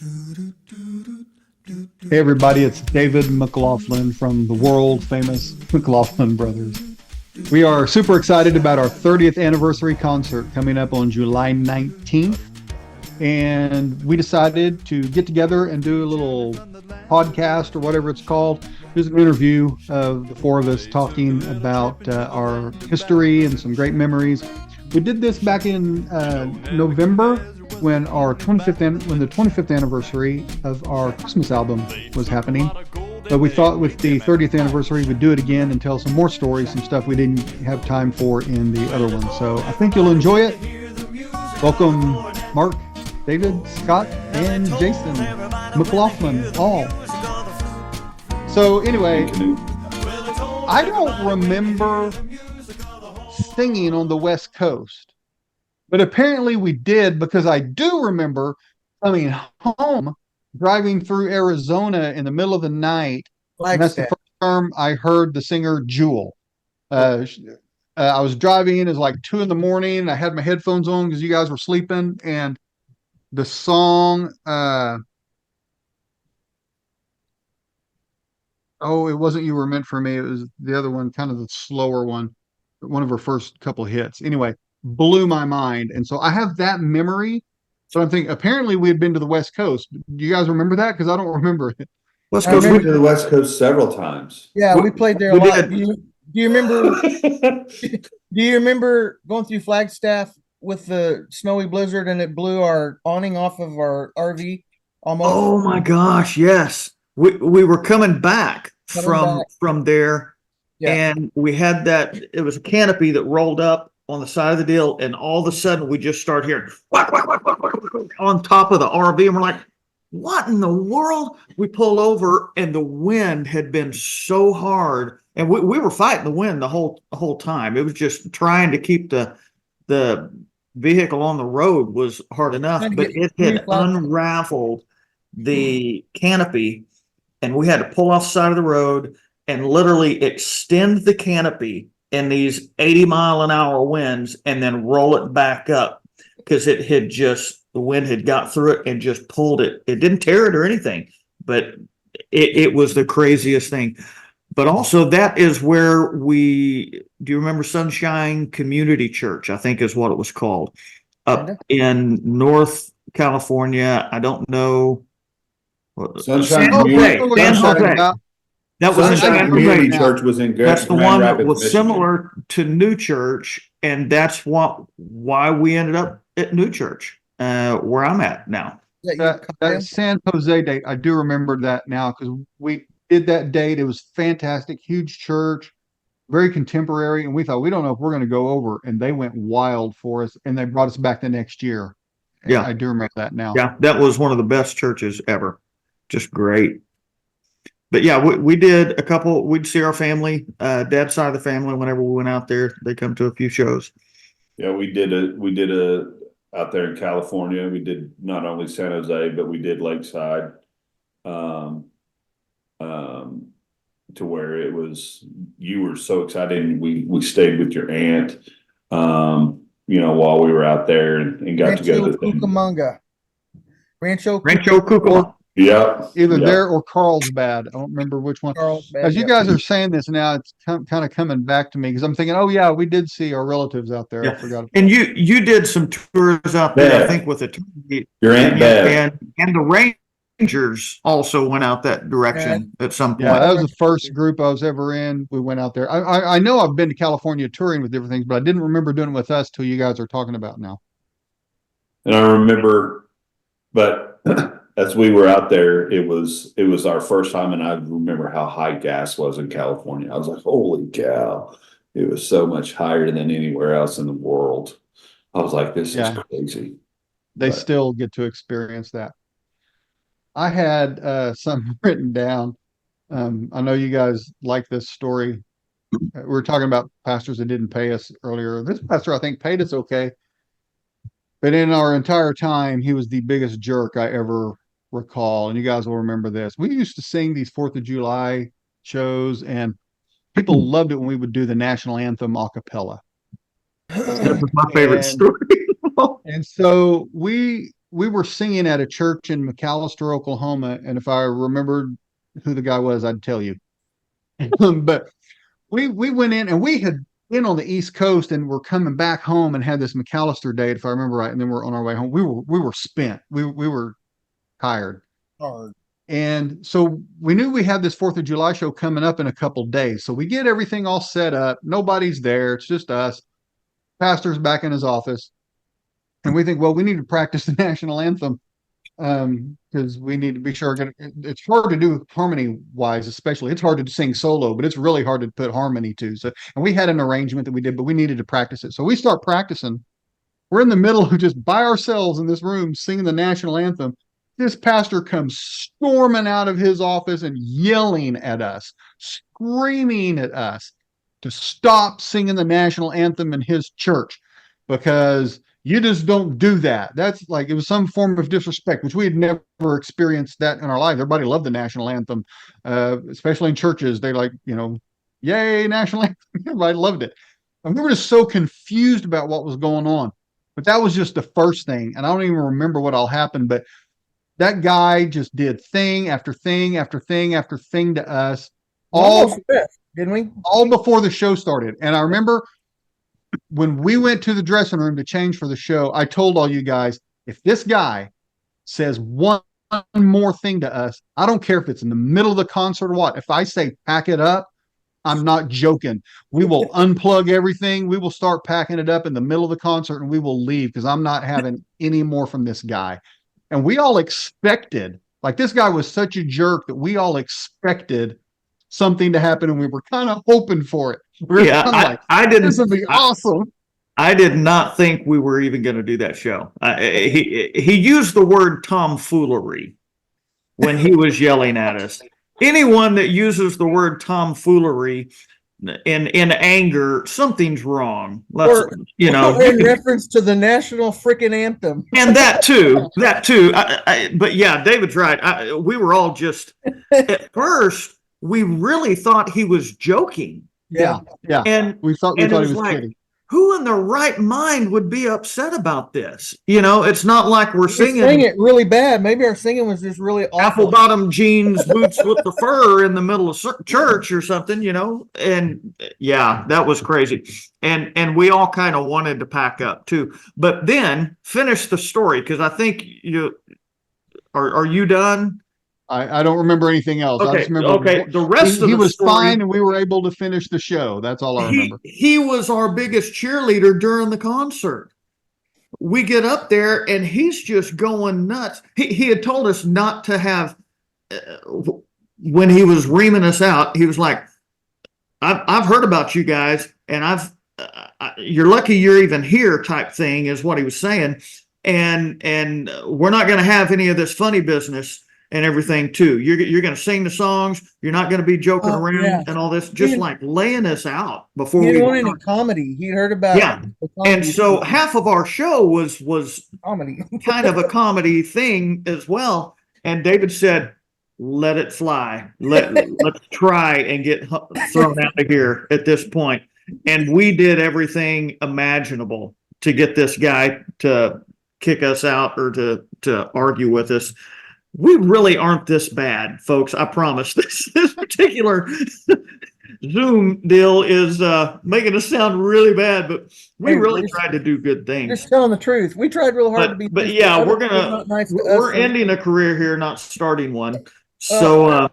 Hey everybody, it's David McLaughlin from the world famous McLaughlin Brothers. We are super excited about our 30th anniversary concert coming up on July 19th. And we decided to get together and do a little podcast or whatever it's called. There's an interview of the four of us talking about our history and some great memories. We did this back in November when the 25th anniversary of our Christmas album was happening. But we thought with the 30th anniversary, we'd do it again and tell some more stories, some stuff we didn't have time for in the other one. So I think you'll enjoy it. Welcome, Mark, David, Scott, and Jason McLaughlin, all. So anyway, I don't remember singing on the West Coast, but apparently we did, because I do remember coming home, driving through Arizona in the middle of the night. And that's the first time I heard the singer Jewel. I was driving in, it was like 2 a.m. I had my headphones on because you guys were sleeping, and the song, it wasn't You Were Meant for Me. It was the other one, kind of the slower one of her first couple hits. Anyway, blew my mind. And so I have that memory. So I'm thinking, apparently we had been to the West Coast. Do you guys remember that? Because I don't remember it. West Coast. I've been to the West Coast several times. Yeah, we played there a lot. Do you remember? Do you remember going through Flagstaff with the snowy blizzard and it blew our awning off of our RV almost? Oh my gosh, yes. We were coming back from there, yeah. And we had it was a canopy that rolled up on the side of the deal, and all of a sudden we just start hearing whack, whack, whack, whack, whack, whack, on top of the RV, and we're like, what in the world? We pull over, and the wind had been so hard, and we were fighting the wind the whole time. It was just trying to keep the vehicle on the road was hard enough, but it had unraveled the canopy, and we had to pull off the side of the road and literally extend the canopy in these 80-mile-an-hour winds and then roll it back up, because the wind had got through it and just pulled it. It didn't tear it or anything, but it was the craziest thing. But also, that is where do you remember Sunshine Community Church, I think is what it was called, up in North California. I don't know. Sunshine Community. That was Sunshine Community Church was in good. That's the one that was similar to New Church, and that's why we ended up at New Church, where I'm at now. That San Jose date, I do remember that now, because we did that date. It was fantastic, huge church, very contemporary, and we thought, we don't know if we're going to go over, and they went wild for us, and they brought us back the next year. And yeah, I do remember that now. Yeah, that was one of the best churches ever. Just great. But yeah, we did a couple. We'd see our family, dad's side of the family. Whenever we went out there, they come to a few shows. Yeah, we did a out there in California. We did not only San Jose, but we did Lakeside, to where it was, you were so excited, and we stayed with your aunt, while we were out there and got together. Rancho Cucamonga. Yeah, either there or Carlsbad. I don't remember which one. As you guys are saying this now, it's kind of coming back to me, because I'm thinking, oh yeah, we did see our relatives out there. Yeah. I forgot. And you did some tours out there, I think, with your aunt Bev, and the Rangers also went out that direction at some point. Yeah, that was the first group I was ever in. We went out there. I know I've been to California touring with different things, but I didn't remember doing it with us till you guys are talking about now. And I remember, but as we were out there, it was our first time, and I remember how high gas was in California. I was like, holy cow, it was so much higher than anywhere else in the world. I was like, this is crazy. They still get to experience that. I had some written down. I know you guys like this story. We were talking about pastors that didn't pay us earlier. This pastor, I think, paid us okay. But in our entire time, he was the biggest jerk I ever recall. And you guys will remember this. We used to sing these 4th of July shows, and people loved it when we would do the national anthem a cappella. That was my favorite story. And so we we were singing at a church in McAllister, Oklahoma, and if I remembered who the guy was, I'd tell you. But we went in and we had been on the East Coast and we're coming back home and had this McAllister date, if I remember right, and then we're on our way home. We were spent. We were tired. Hard. And so we knew we had this 4th of July show coming up in a couple days. So we get everything all set up. Nobody's there. It's just us. Pastor's back in his office. And we think, well, we need to practice the national anthem because we need to be sure. It's hard to do harmony wise, especially. It's hard to sing solo, but it's really hard to put harmony to. So, and we had an arrangement that we did, but we needed to practice it. So we start practicing. We're in the middle of just by ourselves in this room singing the national anthem. This pastor comes storming out of his office and yelling at us, screaming at us to stop singing the national anthem in his church because you just don't do that. That's like, it was some form of disrespect, which we had never experienced that in our lives. Everybody loved the national anthem, especially in churches. They like, yay, national anthem. Everybody loved it. And we were just so confused about what was going on. But that was just the first thing. And I don't even remember what all happened, but that guy just did thing after thing after thing after thing to us, didn't we? All before the show started. And I remember when we went to the dressing room to change for the show, I told all you guys, if this guy says one more thing to us, I don't care if it's in the middle of the concert or what. If I say pack it up, I'm not joking. We will unplug everything. We will start packing it up in the middle of the concert and we will leave because I'm not having any more from this guy. And we all expected, like this guy was such a jerk that we all expected something to happen and we were kind of hoping for it. We were I didn't. This would be awesome. I did not think we were even going to do that show. He used the word tomfoolery when he was yelling at us. Anyone that uses the word tomfoolery in anger, something's wrong. In reference to the national freaking anthem. And that too. But yeah, David's right. We were all just, at first, we really thought he was joking. Yeah. And we thought he was like, kidding. Who in their right mind would be upset about this? It's not like we're singing. Sang it really bad. Maybe our singing was just really awful. Apple bottom jeans, boots with the fur in the middle of church or something, And yeah, that was crazy. And we all kind of wanted to pack up too. But then finish the story because I think are you done? I don't remember anything else. Okay, I just remember the rest of he the was story, fine and we were able to finish the show. That's all I remember. He was our biggest cheerleader during the concert. We get up there and he's just going nuts. He had told us not to have, when he was reaming us out, he was like, I've heard about you guys and you're lucky you're even here type thing is what he was saying. And we're not going to have any of this funny business and everything too. You're going to sing the songs. You're not going to be joking around and all this, just like laying us out before he didn't want any comedy. He heard about and so half of our show was comedy, kind of a comedy thing as well. And David said, "Let it fly. Let's try and get thrown out of here at this point." And we did everything imaginable to get this guy to kick us out or to argue with us. We really aren't this bad, folks. I promise. This particular Zoom deal is making us sound really bad, but we really tried to do good things. Just telling the truth. We tried real hard to be. But yeah, we're ending a career here, not starting one. So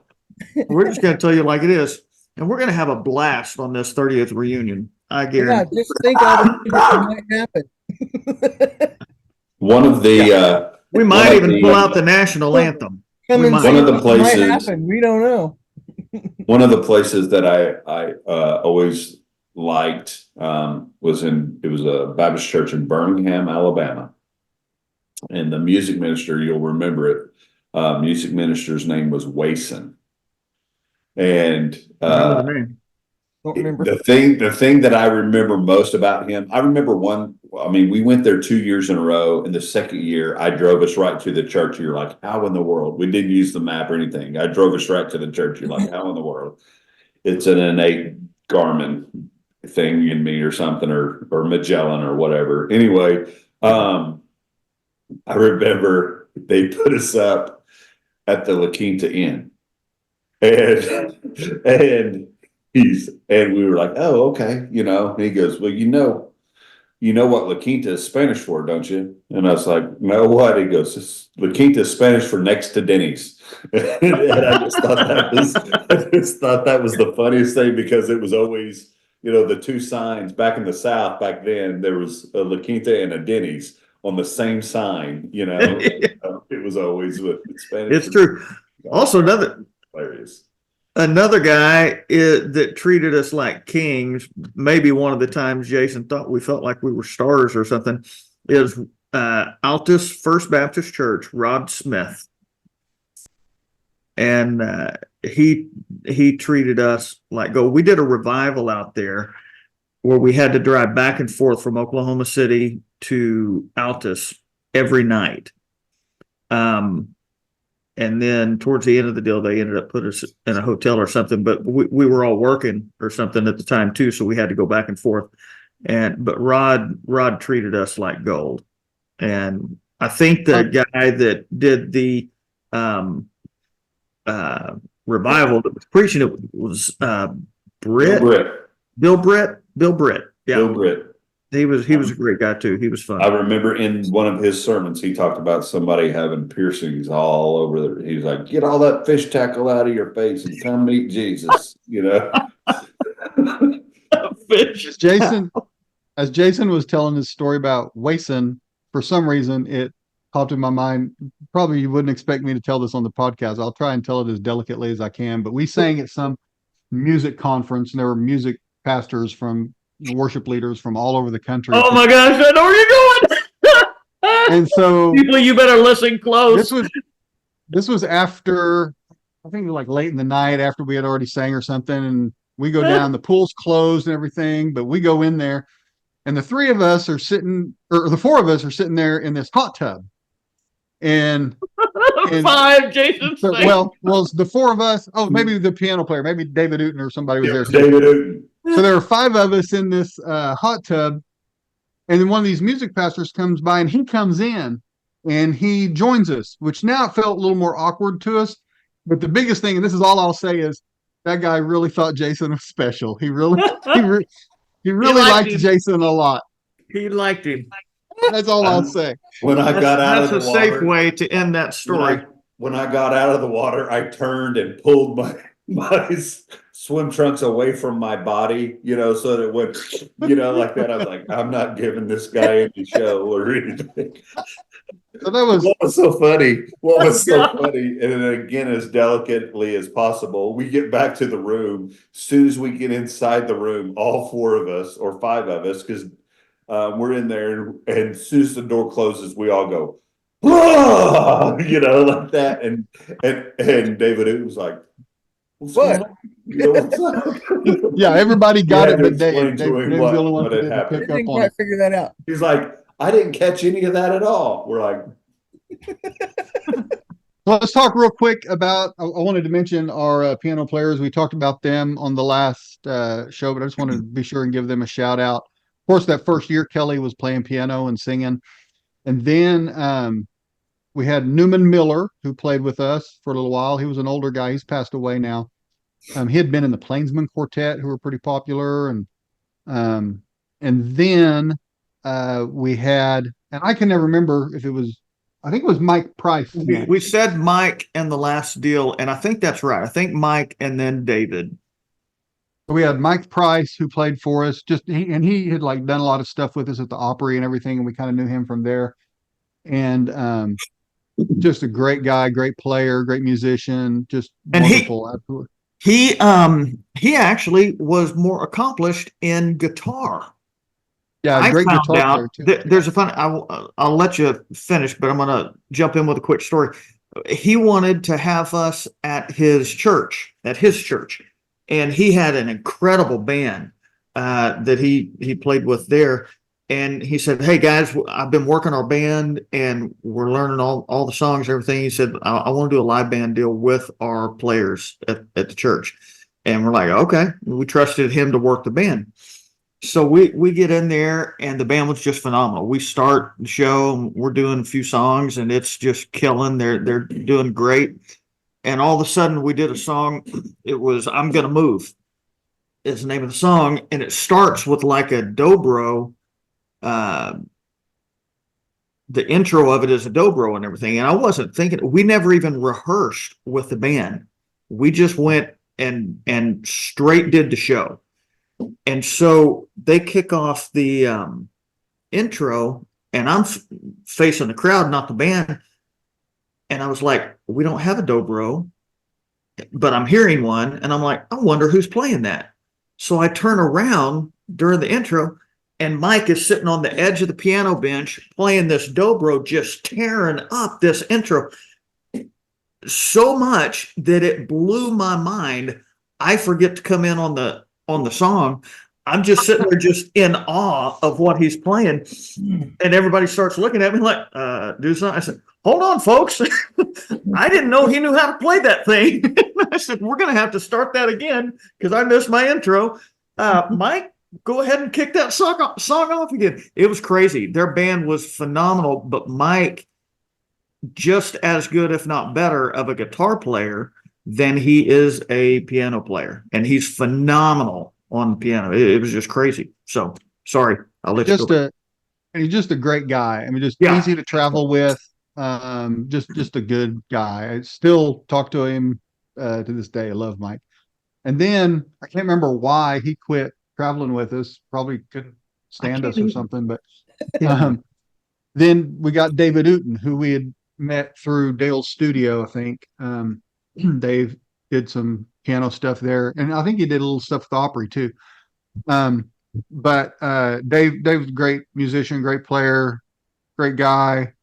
we're just going to tell you like it is, and we're going to have a blast on this 30th reunion. I guarantee. Yeah, just think all the things that might happen. One of the we might even pull out the national anthem. One of the places we don't know. One of the places that I always liked was a Baptist church in Birmingham, Alabama, and the music minister, you'll remember it. Music minister's name was Wason, and the thing that I remember most about him, I remember we went there 2 years in a row, and the second year I drove us right to the church. You're like, how in the world? We didn't use the map or anything. I drove us right to the church. You're like, how in the world? It's an innate Garmin thing in me or something, or Magellan or whatever. Anyway, I remember they put us up at the La Quinta Inn, and and we were like, oh, okay, you know. And he goes, well, you know what La Quinta is Spanish for, don't you? And I was like, no, what? He goes, La Quinta is Spanish for next to Denny's. And I just thought that was the funniest thing, because it was always, you know, the two signs back in the South back then, there was a La Quinta and a Denny's on the same sign, you know. It was always with Spanish. It's true. Also, hilarious. Another guy that treated us like kings, maybe one of the times Jason thought we felt like we were stars or something, is Altus First Baptist Church, Rod Smith. And he treated us like gold. We did a revival out there where we had to drive back and forth from Oklahoma City to Altus every night. And then towards the end of the deal, they ended up putting us in a hotel or something, but we were all working or something at the time too. So we had to go back and forth. But Rod treated us like gold. And I think the guy that did the revival that was preaching it was Bill Britt. Yeah. Bill Britt. He was a great guy too. He was fun. I remember in one of his sermons, he talked about somebody having piercings all over there. He was like, get all that fish tackle out of your face and come meet Jesus, you know. As Jason was telling his story about Wason, for some reason it popped in my mind. Probably you wouldn't expect me to tell this on the podcast. I'll try and tell it as delicately as I can. But we sang at some music conference, and there were music pastors from worship leaders from all over the country. Oh my gosh, I know where you're going. And so people, you better listen close. This was after, I think like late in the night, after we had already sang or something, and we go down, the pool's closed and everything, but we go in there, and the four of us are sitting there in this hot tub. And five, Jason. So, well, it's the four of us. Oh, maybe the piano player, maybe David Ooten or somebody was there. David Ooten. So there are five of us in this hot tub, and then one of these music pastors comes by, and he comes in and he joins us, which now it felt a little more awkward to us. But the biggest thing, and this is all I'll say, is that guy really thought Jason was special. He really liked Jason a lot. He liked him. That's all I'll say. When I got out of the water, that's a safe way to end that story. When I got out of the water, I turned and pulled my swim trunks away from my body, you know, so that it would, you know, like that. I was like, I'm not giving this guy any show or anything. So what was so funny. What was so funny, and then again, as delicately as possible, we get back to the room. As soon as we get inside the room, all four of us or five of us, because we're in there, and as soon as the door closes, we all go, ah! You know, like that. And David, it was like, what? You know, what's up? Yeah, everybody got it, but Dave to was the only one that didn't pick up on it. Figure that out. He's like, I didn't catch any of that at all. We're like, well, let's talk real quick about. I wanted to mention our piano players. We talked about them on the last show, but I just wanted to be sure and give them a shout out. Of course, that first year Kelly was playing piano and singing, and then we had Newman Miller, who played with us for a little while. He was an older guy. He's passed away now. He had been in the Plainsman Quartet, who were pretty popular, and then we had, and I can never remember if it was, I think it was Mike Price. We said Mike in the last deal, and I think that's right. I think Mike and then David. We had Mike Price, who played for us. He had like done a lot of stuff with us at the Opry and everything, and we kind of knew him from there. And just a great guy, great player, great musician, just wonderful. Absolutely. He actually was more accomplished in guitar. Yeah, great guitar player too. There's a fun. I'll let you finish, but I'm going to jump in with a quick story. He wanted to have us at his church, and he had an incredible band that he played with there. And he said, "Hey guys, I've been working our band, and we're learning all the songs, and everything." He said, "I want to do a live band deal with our players at the church." And we're like, "Okay." We trusted him to work the band. So we get in there and the band was just phenomenal. We start the show, and we're doing a few songs and it's just killing. They're doing great. And all of a sudden we did a song. It was I'm Gonna Move is the name of the song, and it starts with like a dobro. The intro of it is a dobro and everything. And I wasn't thinking, we never even rehearsed with the band. We just went and straight did the show. And so they kick off the intro, and I'm facing the crowd, not the band. And I was like, we don't have a dobro, but I'm hearing one. And I'm like, I wonder who's playing that. So I turn around during the intro, and Mike is sitting on the edge of the piano bench playing this dobro, just tearing up this intro so much that it blew my mind. I forget to come in on the song. I'm just sitting there just in awe of what he's playing. And everybody starts looking at me like, do something. I said, hold on, folks. I didn't know he knew how to play that thing. I said, we're going to have to start that again because I missed my intro. Mike, go ahead and kick that song off again. It was crazy. Their band was phenomenal, but Mike, just as good, if not better, of a guitar player than he is a piano player. And he's phenomenal on the piano. It was just crazy. So sorry, I'll let you go. And he's just a great guy. I mean, just easy to travel with. Just a good guy. I still talk to him to this day. I love Mike. And then I can't remember why he quit traveling with us. Probably couldn't stand us or something. But then we got David Uten, who we had met through Dale's studio, I think. Dave did some piano stuff there, and I think he did a little stuff with the Opry too. But Dave's a great musician, great player, great guy.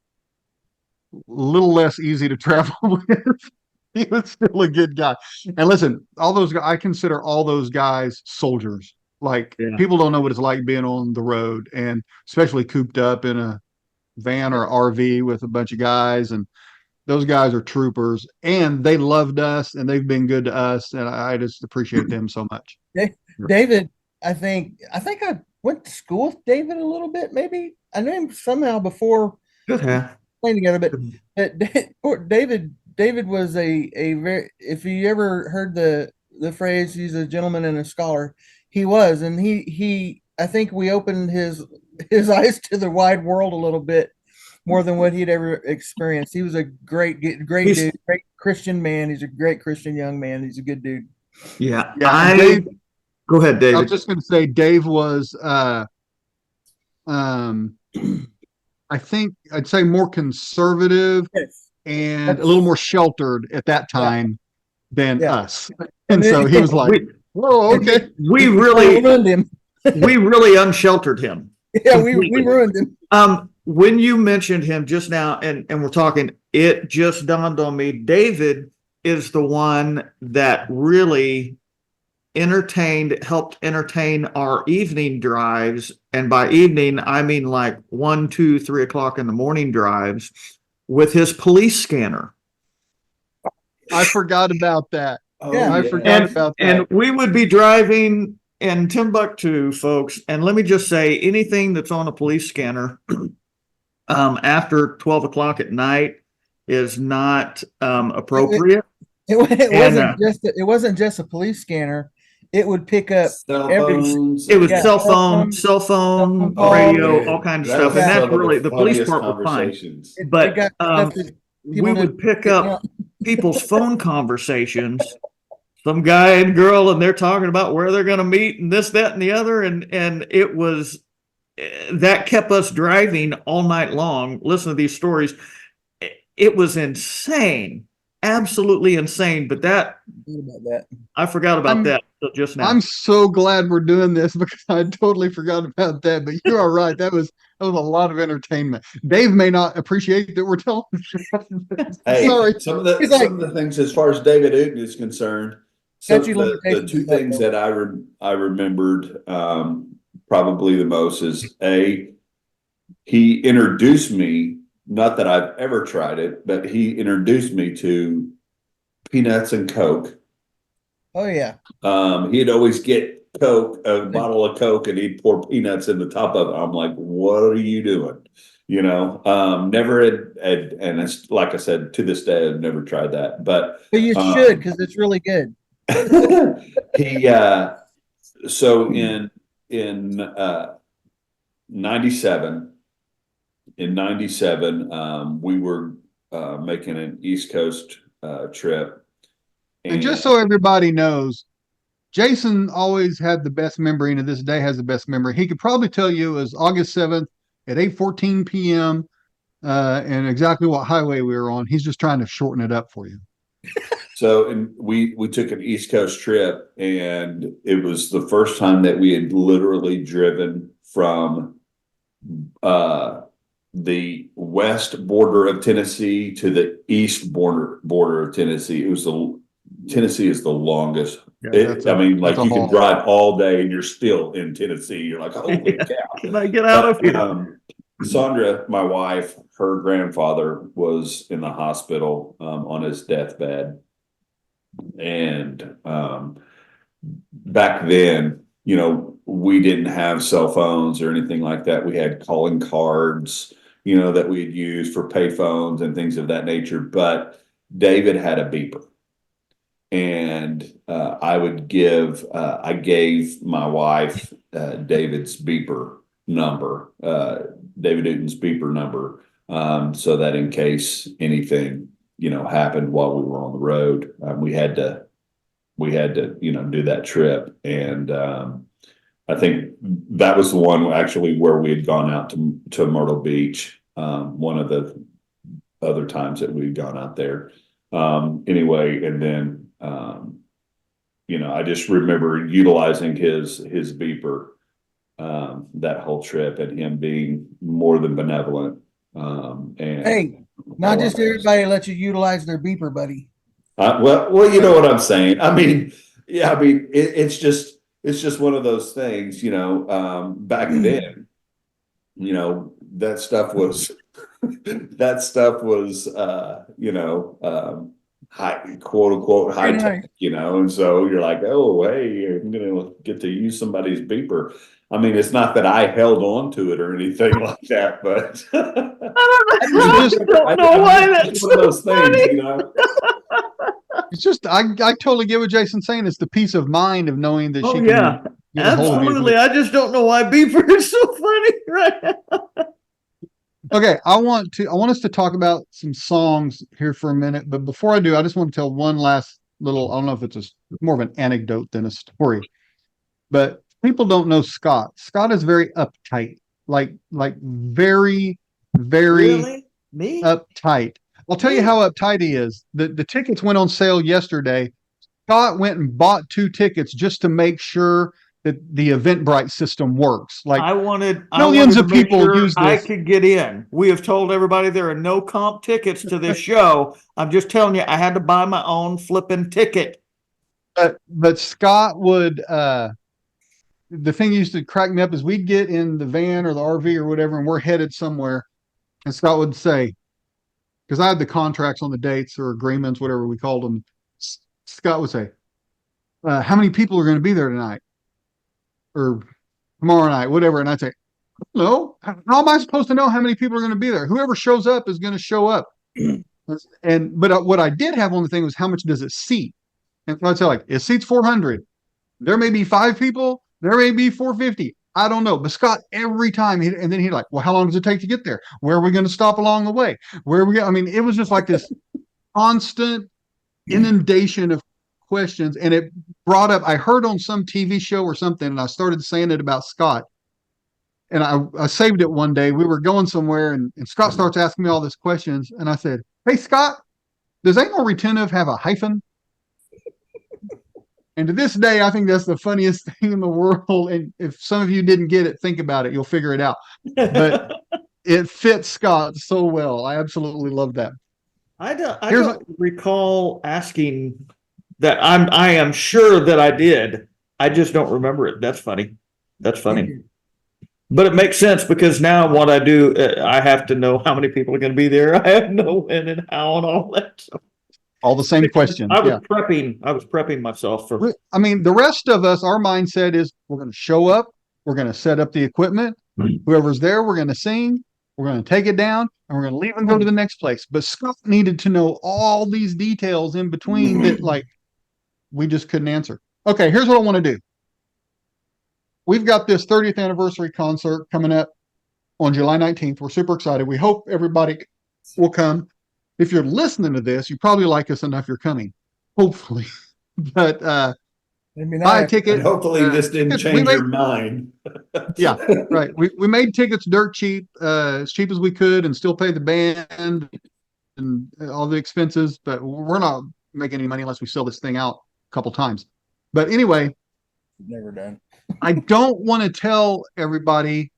A little less easy to travel with. He was still a good guy. And listen, all those guys, I consider all those guys soldiers. Like people don't know what it's like being on the road, and especially cooped up in a van or RV with a bunch of guys. And those guys are troopers, and they loved us, and they've been good to us, and I just appreciate them so much. David, I think I went to school with David a little bit. Maybe I knew him somehow before playing together. But David was a very. If you ever heard the phrase, he's a gentleman and a scholar. He was, and he. I think we opened his eyes to the wide world a little bit more than what he'd ever experienced. He was a great dude, great Christian man. He's a great Christian young man. He's a good dude. Yeah. Dave, go ahead, David. I was just going to say Dave was, I think I'd say more conservative and a little more sheltered at that time than us. And so he was like, whoa, okay. We really ruined him. We really unsheltered him. Yeah, we ruined him. When you mentioned him just now, and we're talking, it just dawned on me. David is the one that really helped entertain our evening drives. And by evening, I mean like 1, 2, 3 o'clock in the morning drives with his police scanner. I forgot about that. I forgot about that. And we would be driving in Timbuktu, folks. And let me just say, anything that's on a police scanner after 12 o'clock at night is not appropriate. It wasn't just a police scanner. It would pick up cell phones. It was cell phone, radio, all kinds of stuff. And that's really the police part was fine. But we would pick up people's phone conversations. Some guy and girl, and they're talking about where they're going to meet and this, that, and the other. And it was that kept us driving all night long. Listen to these stories. It was insane, absolutely insane. But I forgot about that just now. I'm so glad we're doing this because I totally forgot about that. But you are right. That was a lot of entertainment. Dave may not appreciate that we're telling. Hey, sorry. Some of the things as far as David Uten is concerned. So the two things that I remembered probably the most is he introduced me, not that I've ever tried it, but he introduced me to peanuts and Coke. Oh yeah. He'd always get Coke, a bottle of Coke, and he'd pour peanuts in the top of it. I'm like, what are you doing? Never and it's like I said, to this day, I've never tried that, but you should, because it's really good. he, so in 97, we were, making an East Coast, trip. And just so everybody knows, Jason always had the best memory, and to this day has the best memory. He could probably tell you it was August 7th at 8:14 p.m. And exactly what highway we were on. He's just trying to shorten it up for you. So, and we took an East Coast trip, and it was the first time that we had literally driven from the west border of Tennessee to the east border of Tennessee. Tennessee is the longest. Yeah, I mean, like you can haul. drive all day and you're still in Tennessee. You're like, holy cow! Can I get out of here? Sandra, my wife, her grandfather was in the hospital on his deathbed, and back then, we didn't have cell phones or anything like that. We had calling cards, that we'd use for pay phones and things of that nature. But David had a beeper. And I gave my wife David's beeper number, David Newton's beeper number, so that in case anything, happened while we were on the road, we had to, do that trip. And I think that was the one actually where we had gone out to Myrtle Beach, one of the other times that we'd gone out there. Anyway, and then, I just remember utilizing his beeper, that whole trip, and him being more than benevolent. And Hey, not just everybody lets you utilize their beeper, buddy. well, you know what I'm saying. I mean, yeah, I mean, it's just one of those things, back then, that stuff was, high, quote unquote, high tech, and so you're like, oh, hey, I'm gonna get to use somebody's beeper. I mean, it's not that I held on to it or anything like that, but I don't know why that's one of those things, It's just I totally get what Jason's saying. It's the peace of mind of knowing that she can get a hold of you. Absolutely. I just don't know why beeper is so funny right now. Okay, I want us to talk about some songs here for a minute, but before I do, I just want to tell one last little, I don't know if it's more of an anecdote than a story, but people don't know Scott. Scott is very uptight, like very, very Really? Me? uptight. I'll tell you how uptight he is. The tickets went on sale yesterday. Scott went and bought 2 tickets just to make sure that the Eventbrite system works. Like I wanted millions of to make people sure use I this. could get in. We have told everybody there are no comp tickets to this show. I'm just telling you, I had to buy my own flipping ticket. But Scott would the thing used to crack me up is we'd get in the van or the RV or whatever, and we're headed somewhere, and Scott would say, because I had the contracts on the dates or agreements, whatever we called them. Scott would say, how many people are going to be there tonight or tomorrow night, whatever? And I'd say, no, how am I supposed to know how many people are going to be there? Whoever shows up is going to show up. But what I did have on the thing was how much does it seat? And so I'd say, like, it seats 400. There may be 5 people. There may be 450. I don't know. But Scott, every time, and then he'd like, well, how long does it take to get there? Where are we going to stop along the way? Where are we going? I mean, it was just like this constant inundation of questions. And it brought up, I heard on some TV show or something, and I started saying it about Scott. And I saved it one day. We were going somewhere, and Scott starts asking me all these questions. And I said, hey, Scott, does anal retentive have a hyphen? And to this day, I think that's the funniest thing in the world. And if some of you didn't get it, think about it. You'll figure it out. But it fits Scott so well. I absolutely love that. I don't recall asking that. I am sure that I did. I just don't remember it. That's funny. That's funny. But it makes sense because now what I do, I have to know how many people are going to be there. I have to know when and how and all that. So. All the same questions. I was Yeah. prepping myself for. I mean, the rest of us, our mindset is we're going to show up, we're going to set up the equipment. Whoever's there, we're going to sing, we're going to take it down, and we're going to leave and go to the next place. But Scott needed to know all these details in between that, like, we just couldn't answer. Okay, here's what I want to do. We've got this 30th anniversary concert coming up on July 19th. We're super excited. We hope everybody will come. If you're listening to this, you probably like us enough you're coming, hopefully. But buy a ticket. And hopefully this didn't change your mind. Yeah, right. We made tickets dirt cheap, as cheap as we could, and still pay the band and all the expenses. But we're not making any money unless we sell this thing out a couple times. But anyway, Never done. I don't want to tell everybody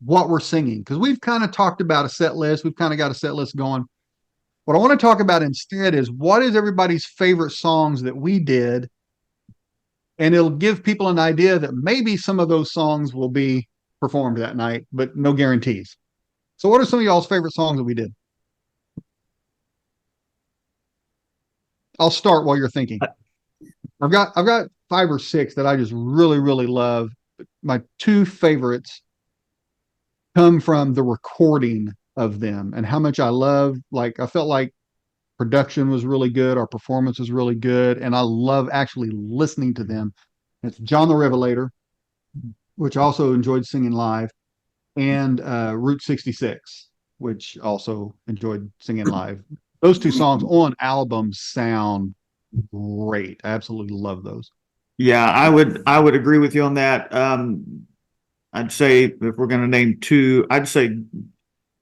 what we're singing because we've kind of talked about a set list. We've kind of got a set list going. What I want to talk about instead is what is everybody's favorite songs that we did. And it'll give people an idea that maybe some of those songs will be performed that night, but no guarantees. So what are some of y'all's favorite songs that we did? I'll start while you're thinking. I've got 5 or 6 that I just really, really love. My 2 favorites come from the recording of them and how much I love. Like, I felt like production was really good. Our performance was really good. And I love actually listening to them. It's John the Revelator, which I also enjoyed singing live, and Route 66, which also enjoyed singing live. Those 2 songs on albums sound great. I absolutely love those. Yeah, I would agree with you on that. I'd say if we're going to name 2, I'd say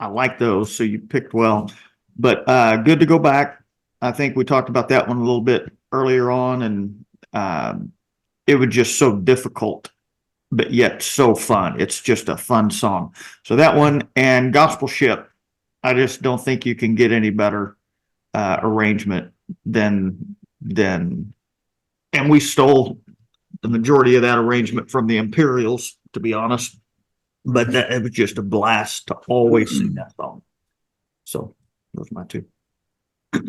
I like those. So you picked well, but good to go back. I think we talked about that one a little bit earlier on, and it was just so difficult, but yet so fun. It's just a fun song. So that one and Gospel Ship, I just don't think you can get any better arrangement than, and we stole the majority of that arrangement from the Imperials, to be honest. But it was just a blast to always sing that song. So those are my 2. Go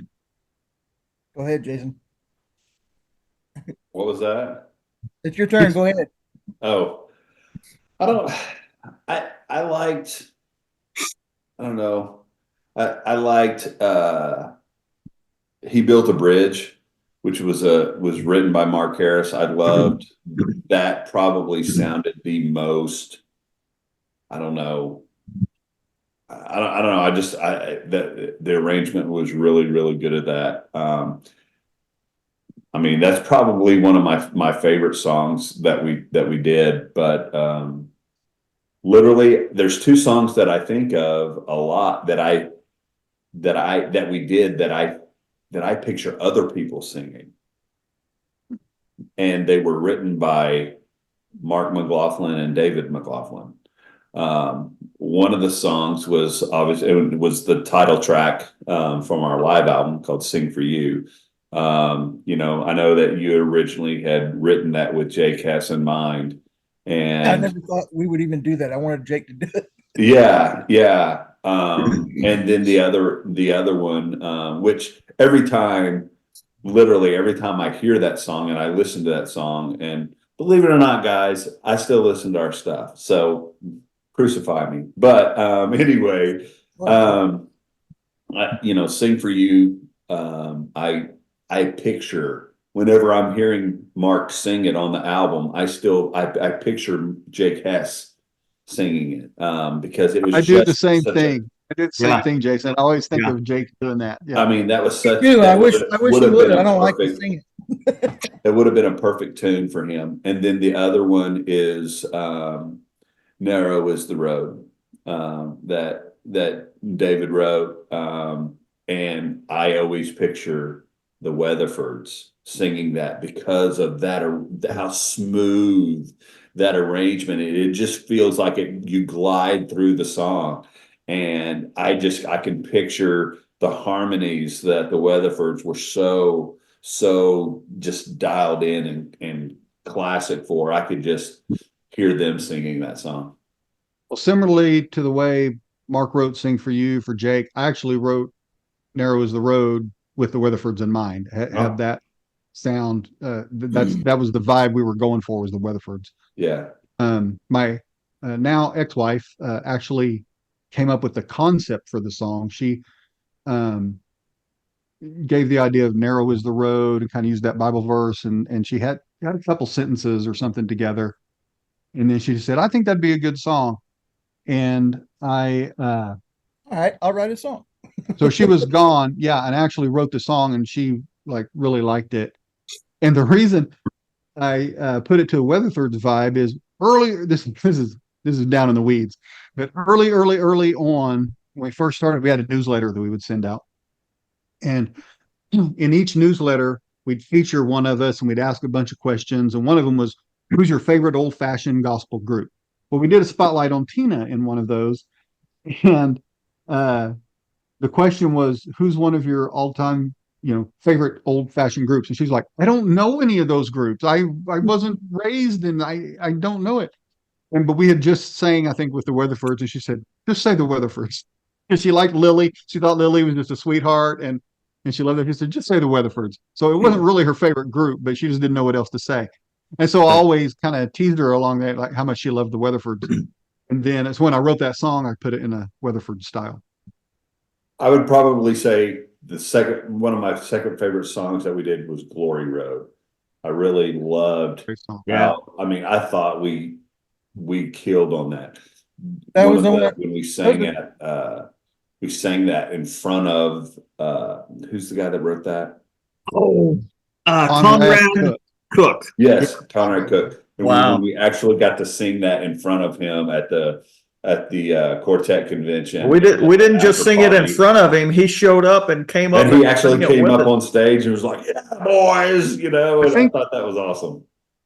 ahead, Jason. What was that? It's your turn. Go ahead. Oh, I liked, I don't know. I liked, He Built a Bridge, which was written by Mark Harris. I loved that. Probably sounded the most, I don't know. I don't know. The arrangement was really, really good at that. I mean, that's probably one of my favorite songs that we did, but literally there's 2 songs that I think of a lot that we did that I picture other people singing. And they were written by Mark McLaughlin and David McLaughlin. One of the songs was obviously, it was the title track from our live album called Sing for You. You know, I know that you originally had written that with Jake Hess in mind. And I never thought we would even do that. I wanted Jake to do it. Yeah. And then the other one, which literally every time I hear that song and I listen to that song, and believe it or not, guys, I still listen to our stuff. So crucify me. But anyway, Sing for You. I picture whenever I'm hearing Mark sing it on the album, I picture Jake Hess singing it because it was. I do the same thing. I did the same thing, Jason. I always think of Jake doing that. Yeah. I mean, that was such. I wish you would. I don't like to sing it. It would have been a perfect tune for him. And then the other one is "Narrow Is the Road" that David wrote, and I always picture the Weatherfords singing that because of that, how smooth that arrangement. It just feels like you glide through the song. And I can picture the harmonies that the Weatherfords were so just dialed in and classic for. I could just hear them singing that song. Well, similarly to the way Mark wrote Sing for You for Jake, I actually wrote Narrow Is the Road with the Weatherfords in mind. Have that sound. That was the vibe we were going for, was the Weatherfords. Yeah. My now ex-wife actually came up with the concept for the song. She gave the idea of narrow is the road and kind of used that Bible verse, and she had a couple sentences or something together. And then she said, I think that'd be a good song. And all right, I'll write a song. So she was gone, yeah, and actually wrote the song, and she like really liked it. And the reason I put it to a Weatherford's vibe is earlier. This is down in the weeds, but early on when we first started, we had a newsletter that we would send out, and in each newsletter we'd feature one of us, and we'd ask a bunch of questions, and one of them was, "Who's your favorite old-fashioned gospel group?" Well, we did a spotlight on Tina in one of those, and the question was, "Who's one of your all-time, favorite old-fashioned groups?" And she's like, "I don't know any of those groups. I wasn't raised, and I don't know it." But we had just sang, I think, with the Weatherfords, and she said, "Just say the Weatherfords." And she liked Lily. She thought Lily was just a sweetheart, and she loved it. She said, "Just say the Weatherfords." So it wasn't really her favorite group, but she just didn't know what else to say. And so I always kind of teased her along that, like how much she loved the Weatherfords. And then it's when I wrote that song, I put it in a Weatherford style. I would probably say one of my second favorite songs that we did was Glory Road. I really loved. Yeah. I mean, I thought we killed on that. That was when we sang that in front of who's the guy that wrote that? Oh, Conrad Cook. Yes, Conrad Cook. And wow. we actually got to sing that in front of him at the quartet convention. We didn't just sing it in front of him. He showed up and came up. And he actually came up on stage and was like, "Yeah, boys," and I thought that was awesome.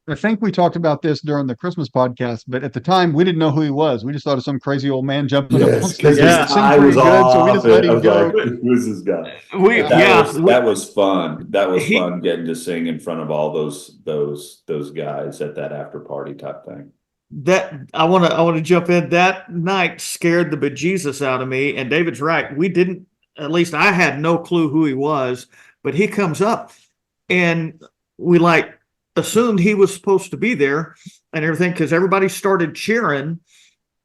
I think we talked about this during the Christmas podcast, but at the time we didn't know who he was. We just thought of some crazy old man jumping up on stage. I was off. So we just let him go. Like, who's this guy? That was fun. That was fun getting to sing in front of all those guys at that after party type thing. That I want to jump in. That night scared the bejesus out of me. And David's right. We didn't. At least I had no clue who he was. But he comes up, and we assumed he was supposed to be there and everything, because everybody started cheering.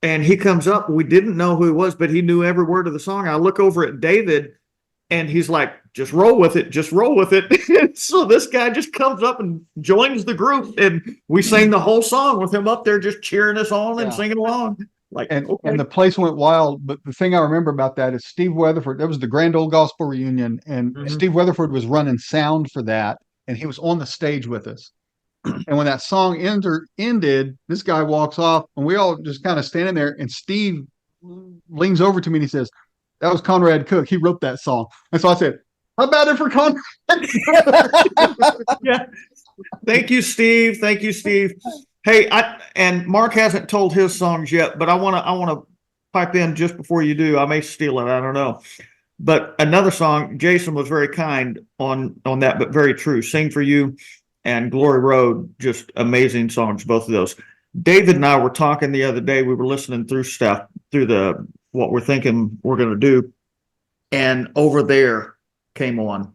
And he comes up. We didn't know who he was, but he knew every word of the song. I look over at David, and he's like, "Just roll with it. Just roll with it." So this guy just comes up and joins the group, and we sang the whole song with him up there just cheering us on and singing along. And the place went wild. But the thing I remember about that is Steve Weatherford. That was the Grand Old Gospel Reunion, and Steve Weatherford was running sound for that, and he was on the stage with us. And when that song ended, this guy walks off, and we all just kind of standing there, and Steve leans over to me and he says, "That was Conrad Cook. He wrote that song." And so I said, "How about it for Conrad?" Yeah. Thank you, Steve. Thank you, Steve. Hey, and Mark hasn't told his songs yet, but I want to pipe in just before you do. I may steal it. I don't know. But another song, Jason was very kind on that, but very true. "Sing for You" and "Glory Road," just amazing songs, both of those. David and I were talking the other day. We were listening through what we're thinking we're going to do. And Over There came on.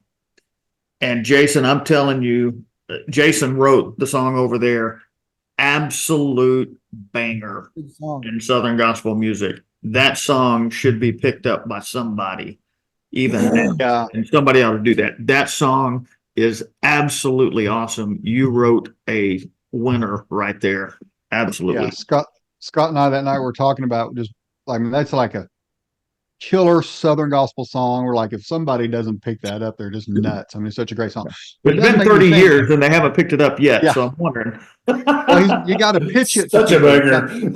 And Jason, I'm telling you, Jason wrote the song Over There. Absolute banger in Southern gospel music. That song should be picked up by somebody, even now. And somebody ought to do that. That song is absolutely awesome. You wrote a winner right there. Absolutely. Yeah, Scott and I that night were talking about that's like a killer Southern gospel song. We're like, if somebody doesn't pick that up, they're just nuts. I mean, it's such a great song. It's been 30 years and they haven't picked it up yet. Yeah. So I'm wondering. Well, you got to pitch it. Such a banger. You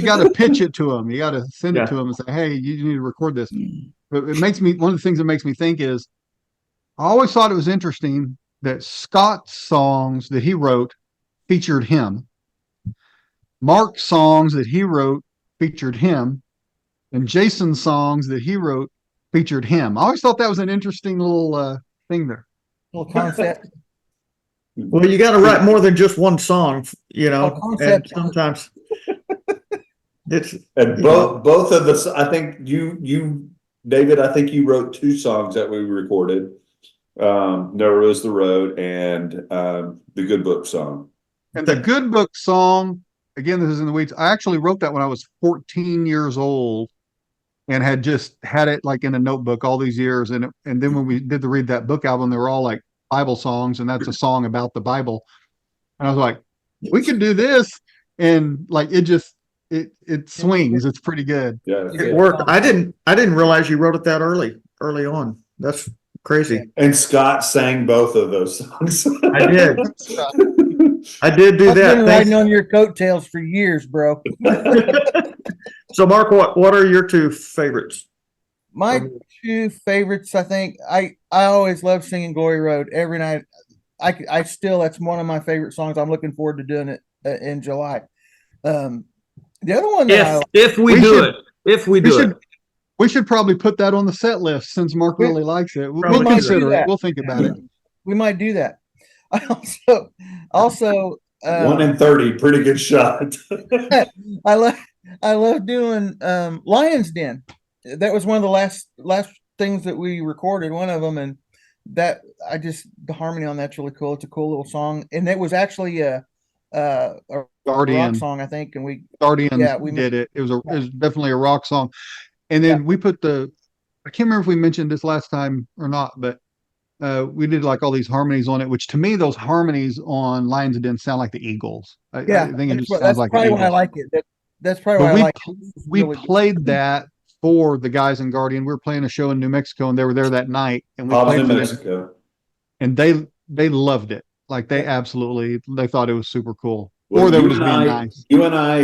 got to pitch it to them. You got to send it to them and say, "Hey, you need to record this." But one of the things that makes me think is, I always thought it was interesting that Scott's songs that he wrote featured him. Mark's songs that he wrote featured him. And Jason's songs that he wrote featured him. I always thought that was an interesting little thing there. Little concept. Well, you got to write more than just one song, and sometimes it's. And both of the, I think you David, I think you wrote 2 songs that we recorded. Never Was the Road and the Good Book song. And the Good Book song, again, this is in the weeds. I actually wrote that when I was 14 years old and had just had it like in a notebook all these years. And then when we did the Read That Book album, they were all like Bible songs, and that's a song about the Bible. And I was like, we can do this. And like it swings. It's pretty good. Yeah, It worked. I didn't realize you wrote it that early on. That's crazy. And Scott sang both of those songs. I did. I did do I've that. been riding on your coattails for years, bro. So, Mark, what are your 2 favorites? My 2 favorites, I think, I always love singing Glory Road every night. I still, that's one of my favorite songs. I'm looking forward to doing it in July. The other one that If we do it. We should probably put that on the set list since Mark really likes it. We'll consider it. We'll think about it. We might do that. I also 1 in 30, pretty good shot. I love doing Lion's Den. That was one of the last things that we recorded, one of them, and that the harmony on that's really cool. It's a cool little song, and it was actually a Guardian rock song, I think, and we did it. It was definitely a rock song. And then we put I can't remember if we mentioned this last time or not, but we did like all these harmonies on it, which to me, those harmonies on Lions Den sound like the Eagles. I think it just sounds like probably why I like it. That's probably why I like it. We played that for the guys in Guardian. We were playing a show in New Mexico, and they were there that night, and we played New Mexico, and they loved it. Like they thought it was super cool. Well, or they were just being nice. You and I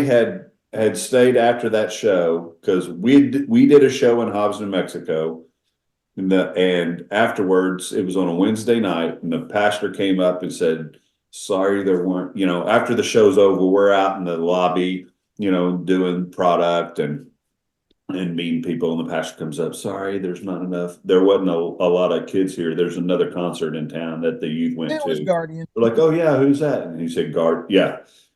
had stayed after that show because we did a show in Hobbs, New Mexico, and afterwards it was on a Wednesday night, and the pastor came up and said, "Sorry, there weren't." After the show's over, we're out in the lobby, doing product and meeting people, and the pastor comes up, "Sorry, there's not enough. There wasn't a lot of kids here. There's another concert in town that the youth went to." Guardian. We're like, "Oh yeah, who's that?" And he said,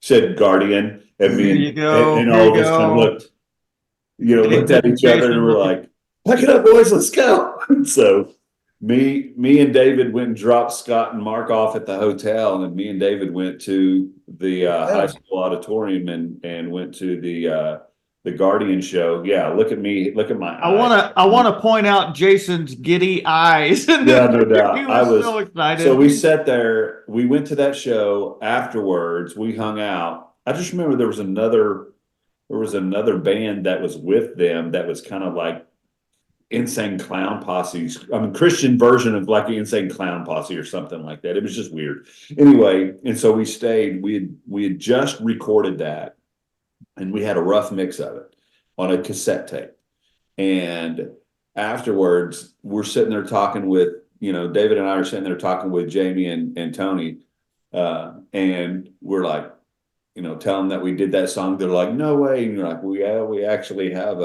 said Guardian. And There you go. and all of us kind of looked at each other, and we're like, "Pack it up, boys, let's go." And so me and David went and dropped Scott and Mark off at the hotel, and me and David went to the high school auditorium and went to the Guardian show. Yeah, look at me, look at my eyes. I want to point out Jason's giddy eyes. Yeah, no doubt. He was so excited. So we sat there, we went to that show afterwards, we hung out. I just remember there was another band that was with them that was kind of like Insane Clown Posse's, Christian version of like the Insane Clown Posse or something like that. It was just weird. Anyway, and so we stayed. We had just recorded that, and we had a rough mix of it on a cassette tape. And afterwards, we're sitting there talking with, David and I are sitting there talking with Jamie and Tony, and we're like, tell them that we did that song. They're like, "No way!" And you're like, "We actually have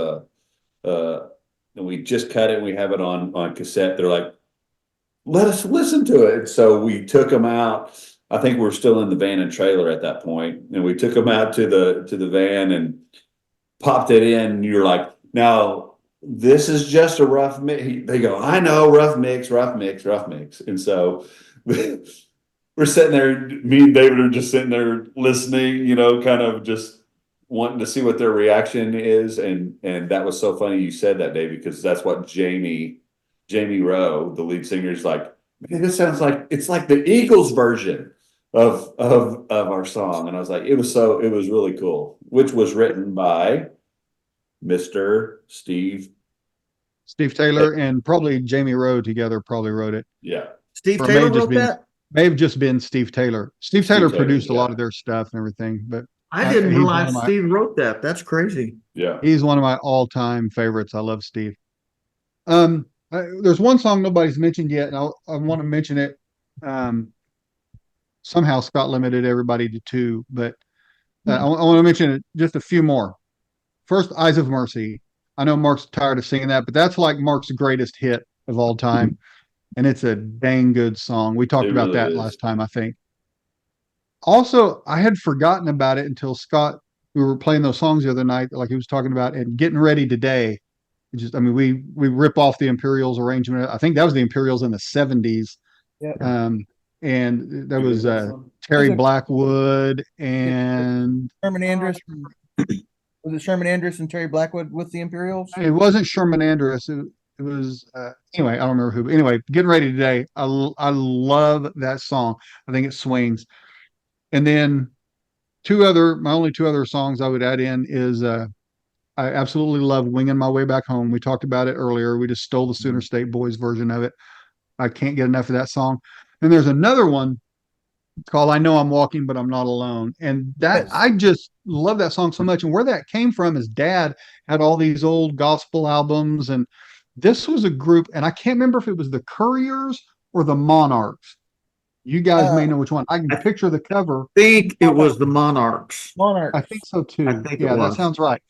and we just cut it and we have it on cassette." They're like, "Let us listen to it." So we took them out. I think we're still in the van and trailer at that point, and we took them out to the van and popped it in. And you're like, "Now this is just a rough mix." They go, "I know, rough mix." And so we're sitting there. Me and David are just sitting there listening, kind of just wanting to see what their reaction is. And that was so funny you said that, Dave, because that's what Jamie Rowe, the lead singer, is like, "Man, this sounds like it's like the Eagles version of our song." And I was like, it was really cool, which was written by Mr. Steve Taylor and probably Jamie Rowe together probably wrote it. Yeah. Steve Taylor wrote that? May have just been Steve Taylor. Steve Taylor produced a yeah. lot of their stuff and everything, but I didn't realize Steve wrote that. That's crazy. Yeah. he's one of my all-time favorites. I love Steve. There's one song nobody's mentioned yet, and I want to mention it. Somehow Scott limited everybody to 2, but I want to mention it, just a few more. First, Eyes of Mercy. I know Mark's tired of singing that, but that's like Mark's greatest hit of all time. And it's a dang good song. We talked about that last time, I think. Also, I had forgotten about it until Scott, we were playing those songs the other night, like he was talking about, and Getting Ready Today. I mean, we rip off the Imperials arrangement. I think that was the Imperials in the 70s. Yeah. And that You was did that song? Terry Was it- Blackwood and Sherman Andrus. Was it Sherman Andrus and Terry Blackwood with the Imperials? it wasn't Sherman Andrus. It was anyway. I don't remember who. But anyway, getting ready today. I love that song. I think it swings. And then my only two other songs I would add in is I absolutely love "Winging My Way Back Home." We talked about it earlier. We just stole the Sooner State Boys version of it. I can't get enough of that song. And there's another one called "I Know I'm Walking, But I'm Not Alone," and that Yes. I just love that song so much. And where that came from is Dad had all these old gospel albums, and this was a group, and I can't remember if it was the Couriers or the Monarchs. You guys may know which one. I can picture the cover. I think it was the Monarchs. Monarchs. I think so too. I think it Yeah, that was. sounds right.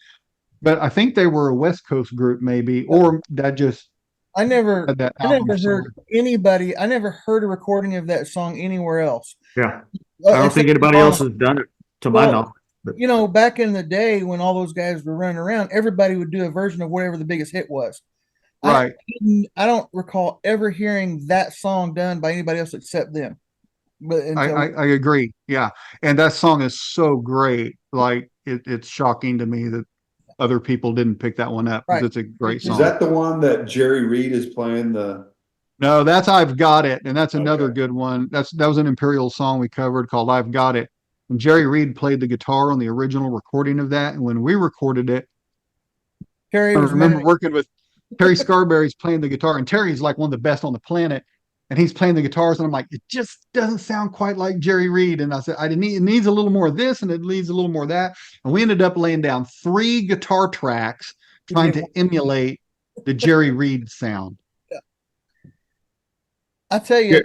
But I think they were a West Coast group, maybe, or that just I never had that I album never song. heard anybody. I never heard a recording of that song anywhere else. Yeah. I don't think anybody else has done it to my knowledge. You know, back in the day when all those guys were running around, everybody would do a version of whatever the biggest hit was. Right. I don't recall ever hearing that song done by anybody else except them. But I agree. Yeah. And that song is so great. Like it's shocking to me that other people didn't pick that one up because Right. it's a great Is song. that the one that Jerry Reed is playing the? No, that's I've Got It. And that's another Okay. good one. That was an Imperial song we covered called I've Got It. And Jerry Reed played the guitar on the original recording of that. And when we recorded it, Terry I was remember mad. working with Terry Scarberry's playing the guitar, and Terry's like one of the best on the planet. And he's playing the guitars, and I'm like, it just doesn't sound quite like Jerry Reed. And I said, it needs a little more of this, and it needs a little more of that. And we ended up laying down 3 guitar tracks trying to emulate the Jerry Reed sound. I tell you,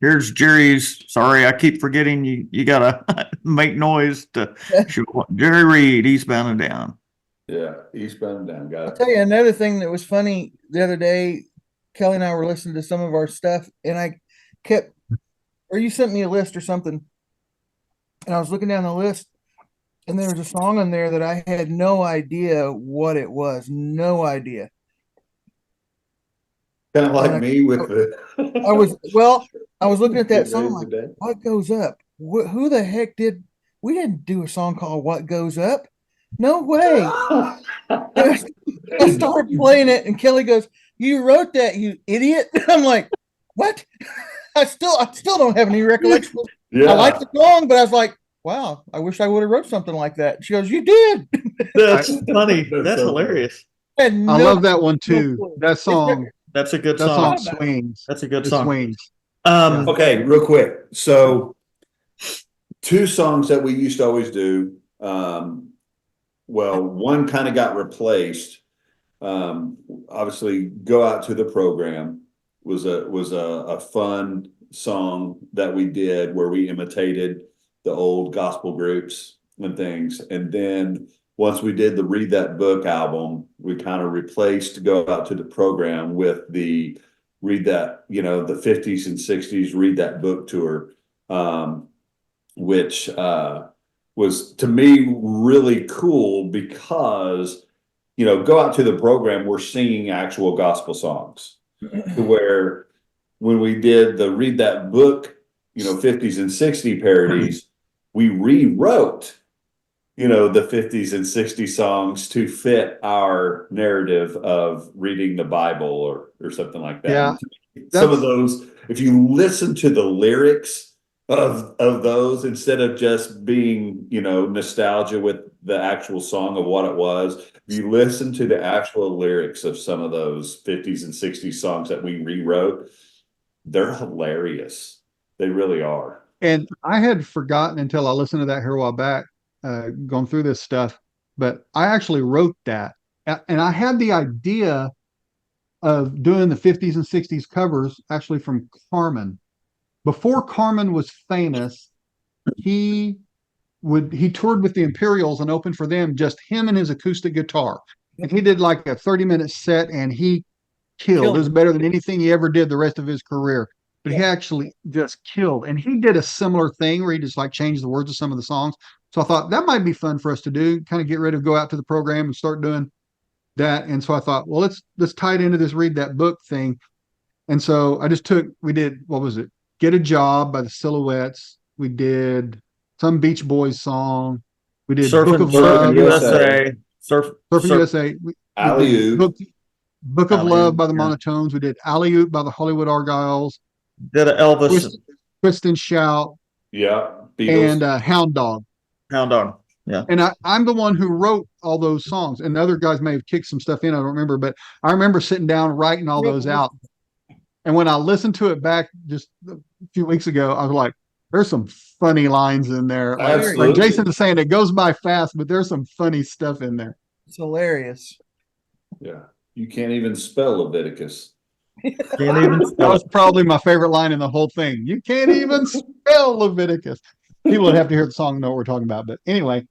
Here's Jerry's. Sorry, I keep forgetting you gotta make noise to shoot Jerry Reed, Eastbound and Down. Yeah, Eastbound and Down. Got I'll it. tell you another thing that was funny the other day. Kelly and I were listening to some of our stuff, and I kept, or you sent me a list or something, and I was looking down the list, and there was a song in there that I had no idea what it was. No idea. Kind of like me with the. I was looking at that song Days like, of the Day. what goes up? Who the heck we didn't do a song called What Goes Up? No way. I started playing it, and Kelly goes, "You wrote that, you idiot." I'm like, what? I still don't have any recollection. Yeah. I like the song, but I was like, wow, I wish I would have wrote something like that. She goes, "You did." That's funny. That's That's so hilarious. I love that one too. clue. That song, That's a good that song. song swings. That's a good It song. swings. Okay, real quick. So, 2 songs that we used to always do. Well, one kind of got replaced. Obviously, "Go Out to the Program" was a fun song that we did where we imitated the old gospel groups and things. And then once we did the Read That Book album, we kind of replaced "Go Out to the Program" with the Read That, the 50s and 60s Read That Book tour, which was to me really cool because, "Go Out to the Program," we're singing actual gospel songs. To where when we did the Read That Book, 50s and 60s parodies, we rewrote, the 50s and 60s songs to fit our narrative of reading the Bible or something like that. Yeah, Some of those, if you listen to the lyrics of those, instead of just being, nostalgia with the actual song of what it was, if you listen to the actual lyrics of some of those 50s and 60s songs that we rewrote, they're hilarious. They really are. And I had forgotten until I listened to that here a while back, going through this stuff, but I actually wrote that. And I had the idea of doing the 50s and 60s covers actually from Carmen. Before Carmen was famous, he toured with the Imperials and opened for them, just him and his acoustic guitar. And he did like a 30-minute set, and he killed. It was better than anything he ever did the rest of his career. But he actually just killed. And he did a similar thing where he just like changed the words of some of the songs. So I thought that might be fun for us to do, kind of get rid of "Go Out to the Program" and start doing that. And so I thought, well, let's tie it into this read that book thing. And so we did, what was it? Get a Job by the Silhouettes. We did some Beach Boys song. We did Book of Love. USA. Surfing USA. We Alley did Oop. Book of Alley Love Oop, by the yeah. Monotones. We did Alley Oop by the Hollywood Argyles. Did a Elvis Twist and Shout. Yeah. Beatles. And Hound Dog. Hound Dog. Yeah. And I'm the one who wrote all those songs. And the other guys may have kicked some stuff in. I don't remember, but I remember sitting down writing all those out. And when I listened to it back just a few weeks ago, I was like, there's some funny lines in there. Like Jason is saying, it goes by fast, but there's some funny stuff in there. It's hilarious. Yeah. You can't even spell Leviticus. That was probably my favorite line in the whole thing. You can't even spell Leviticus. People would have to hear the song and know what we're talking about. But anyway,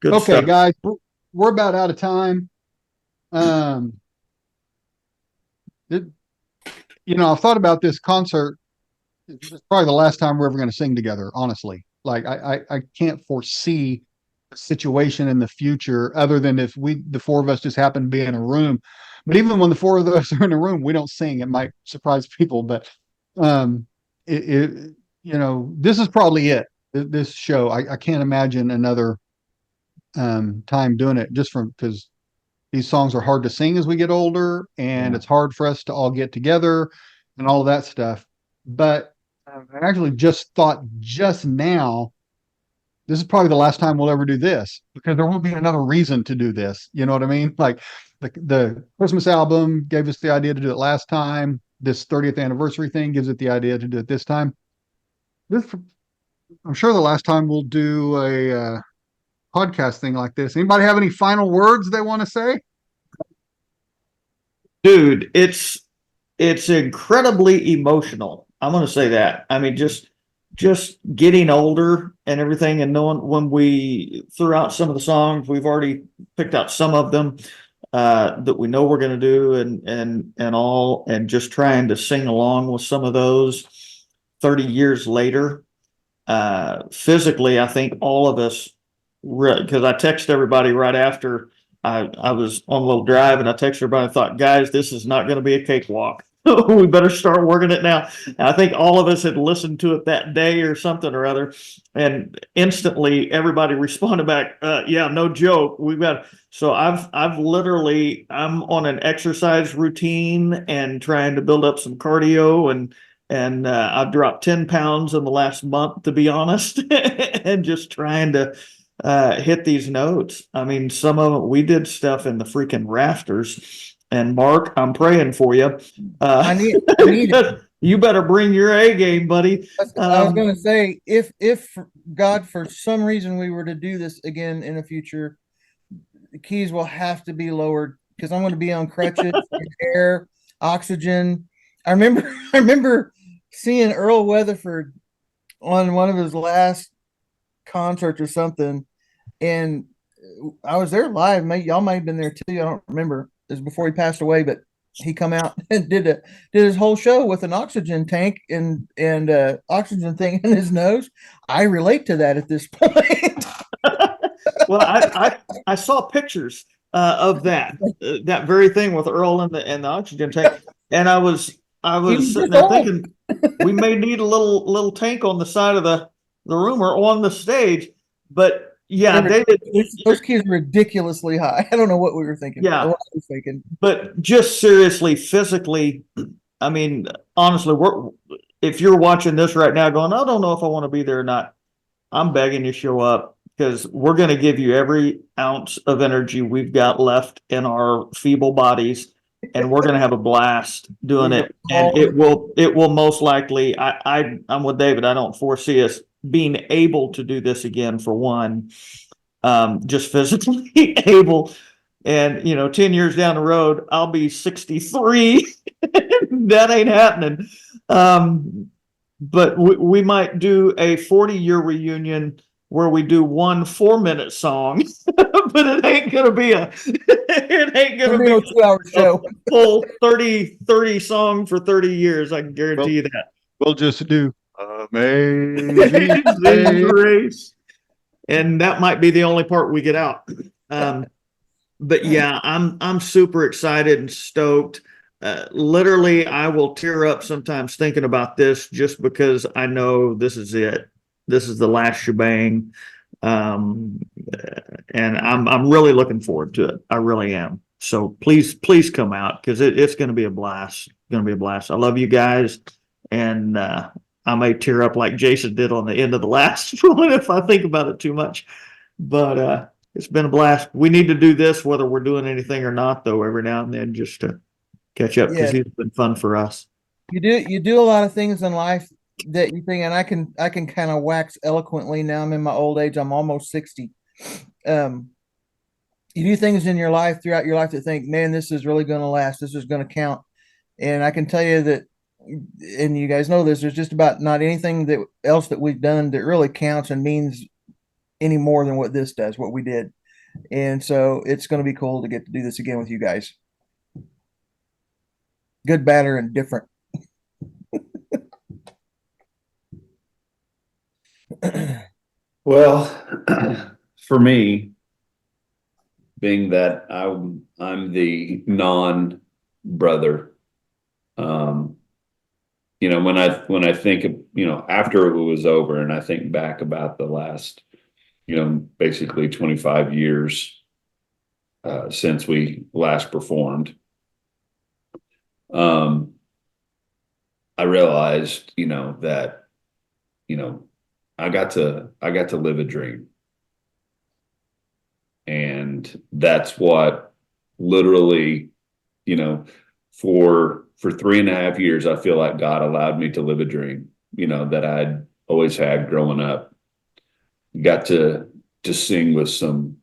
Good okay, stuff. guys, we're about out of time. I've thought about this concert. It's probably the last time we're ever going to sing together, honestly. Like I can't foresee a situation in the future other than if the four of us just happen to be in a room. But even when the four of us are in a room, we don't sing. It might surprise people, but this is probably it. This show, I can't imagine another time doing it, just because these songs are hard to sing as we get older, and it's hard for us to all get together and all of that stuff. But I actually just thought just now, this is probably the last time we'll ever do this, because there won't be another reason to do this. You know what I mean? Like the Christmas album gave us the idea to do it last time. This 30th anniversary thing gives it the idea to do it this time. I'm sure the last time we'll do a podcast thing like this. Anybody have any final words they want to say? Dude, it's incredibly emotional. I'm going to say that. I mean, just getting older and everything, and knowing when we threw out some of the songs, we've already picked out some of them that we know we're going to do, and just trying to sing along with some of those 30 years later. Physically, I think all of us, because I texted everybody right after I was on a little drive, and I texted everybody and thought, guys, this is not going to be a cakewalk. We better start working it now. And I think all of us had listened to it that day or something or other, and instantly everybody responded back, yeah, no joke. So I'm on an exercise routine and trying to build up some cardio, and I've dropped 10 pounds in the last month, to be honest, and just trying to hit these notes. I mean, some of it, we did stuff in the freaking rafters. And Mark, I'm praying for you. I need it. You better bring your A game, buddy. I was going to say, if God, for some reason, we were to do this again in the future, the keys will have to be lowered, because I'm going to be on crutches, air, oxygen. I remember seeing Earl Weatherford on one of his last concerts or something, and I was there live. Y'all might have been there too. I don't remember. It was before he passed away, but he come out and did his whole show with an oxygen tank and oxygen thing in his nose. I relate to that at this point. Well, I saw pictures of that very thing with Earl and the oxygen tank, and I was sitting there thinking we may need a little tank on the side of the room or on the stage, but. Yeah, David. Those keys are ridiculously high. I don't know what we were thinking. Yeah, what I was thinking. But just seriously, physically, I mean, honestly, if you're watching this right now, going, I don't know if I want to be there or not, I'm begging you to show up, because we're going to give you every ounce of energy we've got left in our feeble bodies, and we're going to have a blast doing it. And it will most likely. I'm with David. I don't foresee us being able to do this again, for one, just physically able. And 10 years down the road, I'll be 63. That ain't happening. But we might do a 40-year reunion where we do one 4-minute song, but it ain't gonna be a 2-hour show. Full 30 song for 30 years. I can guarantee you that. We'll just do Amazing Grace. And that might be the only part we get out. but yeah, I'm super excited and stoked. Literally, I will tear up sometimes thinking about this just because I know this is it. This is the last shebang. Um, and I'm really looking forward to it. I really am. So please come out because it's going to be a blast. It's going to be a blast. I love you guys, and I may tear up like Jason did on the end of the last one if I think about it too much. But it's been a blast. We need to do this whether we're doing anything or not, though, every now and then just to catch up because it's been fun for us. You do a lot of things in life that you think, and I can kind of wax eloquently now. I'm in my old age. I'm almost 60. You do things in your life throughout your life that think, man, this is really going to last. This is going to count. And I can tell you that, and you guys know this, there's just about not anything that else that we've done that really counts and means any more than what this does, what we did. And so it's going to be cool to get to do this again with you guys. Good, bad, or indifferent. Well, for me, being that I'm the non-brother, you know, when I think of, you know, after it was over and I think back about the last, you know, basically 25 years since we last performed, I realized, you know, that, you know, I got to live a dream. And that's what literally, you know, for 3.5 years, I feel like God allowed me to live a dream, you know, that I'd always had growing up. Got to sing with some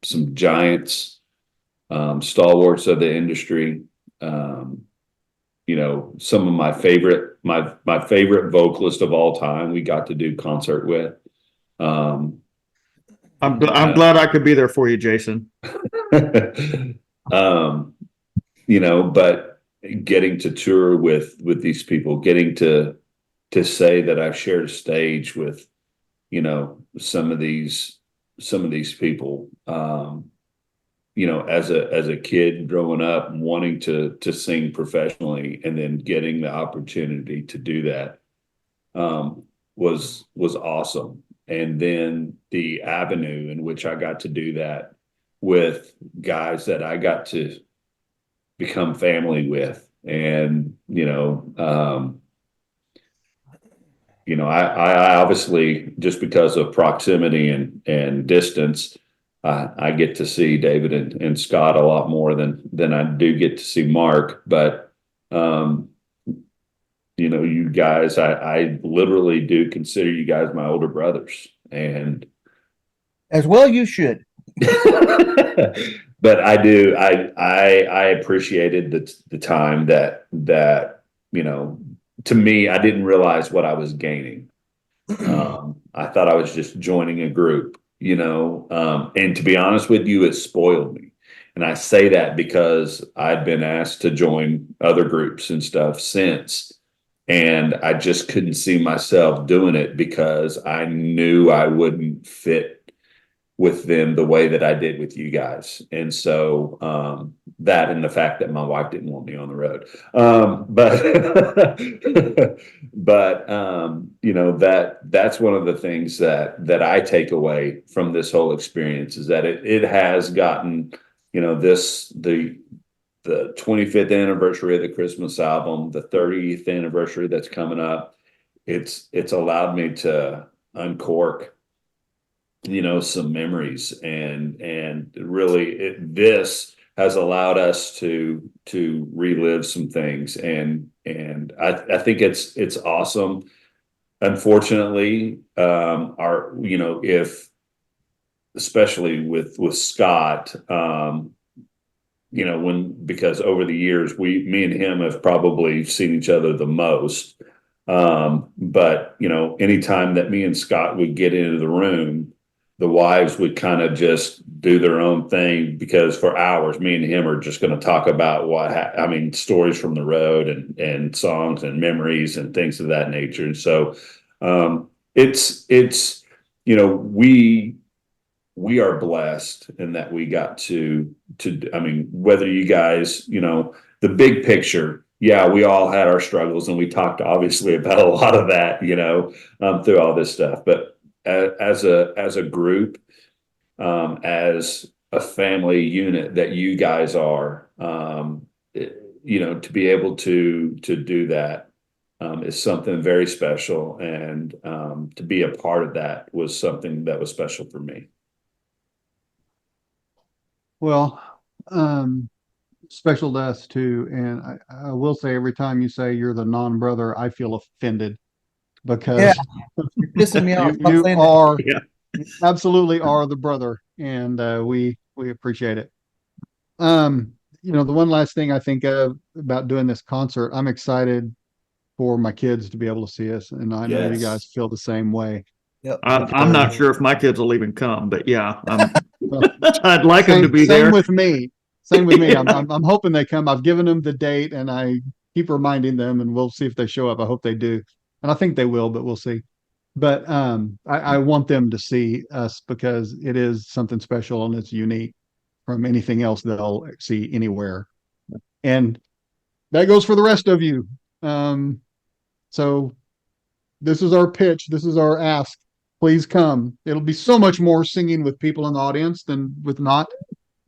giants, stalwarts of the industry. You know, some of my favorite vocalist of all time, we got to do concert with. I'm glad I could be there for you, Jason. You know, but getting to tour with these people, getting to say that I've shared a stage with, you know, some of these people, you know, as a kid growing up and wanting to sing professionally and then getting the opportunity to do that, was awesome. And then the avenue in which I got to do that with guys that I got to become family with. And, you know, I obviously, just because of proximity and distance, I get to see David and Scott a lot more than I do get to see Mark. But, you know, you guys, I literally do consider you guys my older brothers, and as well you should. But I do, I appreciated the time that, you know, to me, I didn't realize what I was gaining. I thought I was just joining a group, you know, and to be honest with you, it spoiled me. And I say that because I'd been asked to join other groups and stuff since, and I just couldn't see myself doing it because I knew I wouldn't fit with them the way that I did with you guys. And so that, and the fact that my wife didn't want me on the road. But you know, that's one of the things that I take away from this whole experience is that it has gotten, you know, the 25th anniversary of the Christmas album, the 30th anniversary that's coming up. It's allowed me to uncork, you know, some memories, and really this has allowed us to relive some things, and I think it's awesome. Unfortunately, our, you know, if especially with Scott, you know, because over the years me and him have probably seen each other the most, but you know, anytime that me and Scott would get into the room, the wives would kind of just do their own thing, because for hours, me and him are just going to talk about stories from the road and songs and memories and things of that nature. And so, it's, you know, we we are blessed in that we got I mean, whether you guys, the big picture, yeah, we all had our struggles and we talked obviously about a lot of that, through all this stuff. But as a group, as a family unit that you guys are, to be able to do that is something very special. And to be a part of that was something that was special for me. Well, special to us too. And I will say, every time you say you're the non-brother, I feel offended because you're pissing me off. you are, Yeah. you absolutely are the brother, and we appreciate it. The one last thing I think of about doing this concert, I'm excited for my kids to be able to see us, and I know you Yes. guys feel the same way. Yep. I'm not sure if my kids will even come, but yeah, I'd like them to be Same there. with me. Same with me. Yeah. I'm hoping they come. I've given them the date, and I keep reminding them, and we'll see if they show up. I hope they do, and I think they will, but we'll see. But I want them to see us because it is something special and it's unique from anything else they'll see anywhere. And that goes for the rest of you. So this is our pitch. This is our ask. Please come. It'll be so much more singing with people in the audience than with not.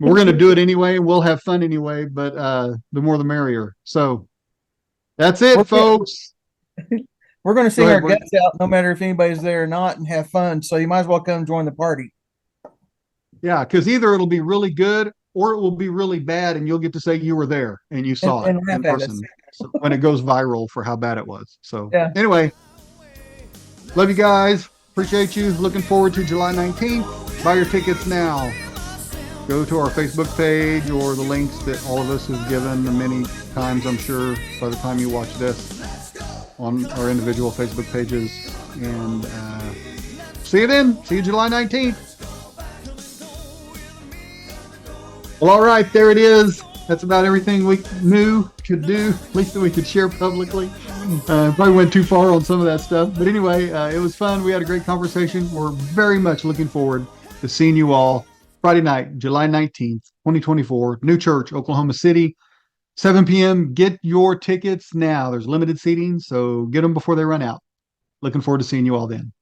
We're going to do it anyway. We'll have fun anyway, but the more the merrier. So that's it, folks. We're going to sing Go our ahead, guts out no matter if anybody's there or not and have fun. So you might as well come join the party. Yeah, because either it'll be really good or it will be really bad, and you'll get to say you were there and you saw And it laugh in at us. person. So when it goes viral for how bad it was. So Yeah. anyway, love you guys. Appreciate you. Looking forward to July 19th. Buy your tickets now. Go to our Facebook page or the links that all of us have given many times, I'm sure, by the time you watch this, on our individual Facebook pages. And see you then. See you July 19th. Well, all right, there it is. That's about everything we could do, at least that we could share publicly. Probably went too far on some of that stuff. But anyway, it was fun. We had a great conversation. We're very much looking forward to seeing you all Friday night, July 19th, 2024, New Church, Oklahoma City, 7 p.m. Get your tickets now. There's limited seating, so get them before they run out. Looking forward to seeing you all then.